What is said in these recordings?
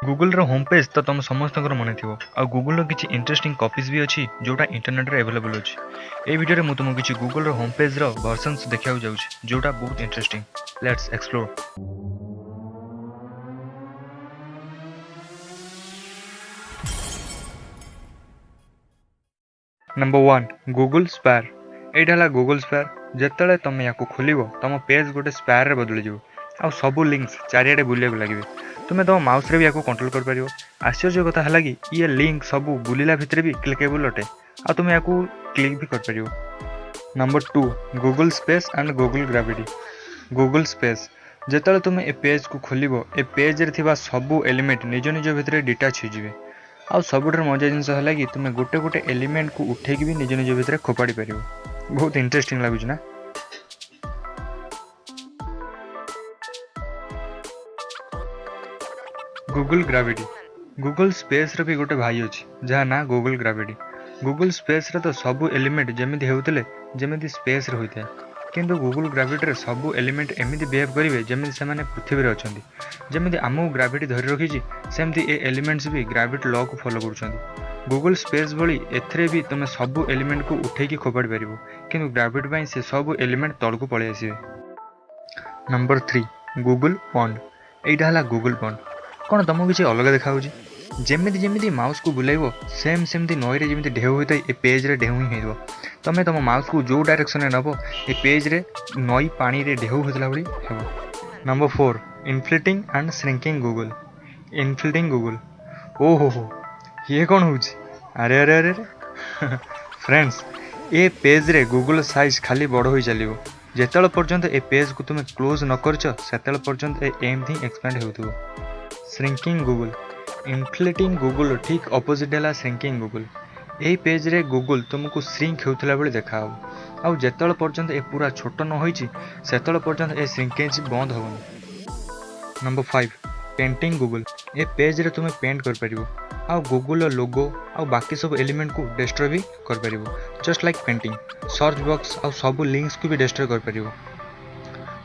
Google home page तो तुम समस्त मन थी आ गूगल किसी इंटरेस्टिंग कॉपीज भी अच्छी जोटा इंटरनेट रे अवेलेबल अच्छी ये वीडियो में तुमको किसी गूगल होम पेज रो वर्जन्स देखा जाऊँ जोटा बहुत interesting. Let's explore. Number 1 Google spare. यहाँ गूगल स्पैर जिते तुम या खोल तुम पेज गोटे स्पैर रे बदल जाओ आ सबू लिंक्स चारिड़े बुलिया लगे। तुम्हें तुम माउस रे भी या कंट्रोल कर पार। आश्चर्य कथा है कि ये लिंक सबू बुलिला भितर भी क्लिकेबल अटे आ तुम या क्लिक भी कर पार। Number 2 Google space and Google gravity. Google space जिते तुम ए पेज को खोल ए पेज रे थिबा सबू एलिमेंट निज निज भितर डिटाच हो आ सबुठ मजा जिनस है कि तुम गोटे गोटे एलिमेंट को उठे भी निज निज भितर खोपाड़ी पार। बहुत इंटरेस्टिंग लगुच ना। गूगल ग्रेविटी गूगल स्पेस रे भी गोटे भाई अच्छी जहाँ ना गूगल ग्रेविटी। गूगल स्पेस रे तो सबू एलिमेंट जमी होते जमी स्पेस रे होता है किंतु गूगल ग्रेविटी रे सबू एलिमेंट एमती बिहेव करेंगे जमी से पृथ्वी अच्छा जमी आमको ग्रेविटी धरी रखी सेमती ए एलिमेंट्स भी ग्रेविटी लॉ को फॉलो कर। गूगल स्पेस भली एथरे भी तुम सबू एलिमेंट को उठेकी खोपाड़ी पार कि ग्रेविटी से सबू एलिमेंट तल को पलि आसवे। Number 3 Google pond. यहाँ है गूगल पॉन्ड। कौन तुमको किसी अलग देखा जमी जमी माउस को बुलाइब सेम सेमती नई रे जमी ढेउ होता है ए पेज रे ढेउ ही हो। तुम तुम माउस को जो डायरेक्शन नब ए पेज रे नई पानी रे ढेउ होता भाई हे। Number 4 inflating and shrinking Google. Inflating Google ओहो ये कौन हो? अरे अरे अरे अरे फ्रेंड्स ए पेज रे गूगल साइज खाली बड़ हो चलो जिते पर्यंत ए पेज को तुम क्लोज न कर पर्यंत एमती एक्सपैंड हो। श्रिंकिंग गूगल इनफ्लेटिंग गूगल ठीक ऑपोजिट है श्रिंकिंग गूगल। यही पेज रे गूगल तुमको श्रिंक होता बेले देखा आउ जिते पर्यंत ए पूरा छोट न होती पर्यंत ए श्रिंकेज बंद होनी। Number 5 painting Google. ए पेज रे तुम पेंट कर पारिबो आ गूगल लोगो आ बाकी सब एलिमेंट को डिस्ट्रॉय भी कर पारिबो just like painting. Search box आ सब लिंक्स को भी डिस्ट्रॉय कर पारिबो।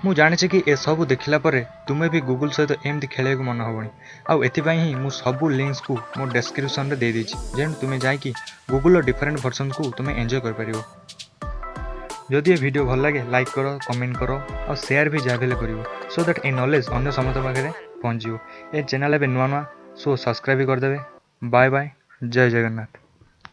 मु जानी कि ए सब देखला परे तुम्हें भी गूगल सहित एमती खेल मन हेनी आउ एथिपाई ही मु सबू लिंक्स को मो डिस्क्रिप्शन रे दे देछि जेन तुम्हें जाकि गूगल डिफरेंट वर्जन को तुम्हें एंजॉय कर पारिबो। जदि ये वीडियो भल लगे लाइक करो कमेंट करो और शेयर भी जहाँ करो सो दैट ए नॉलेज अन्य समस्त पाखे पहुँचो। ए चैनल ए नुआ नुआ सो सब्सक्राइब भी करदे। बाय बाय जय जगन्नाथ।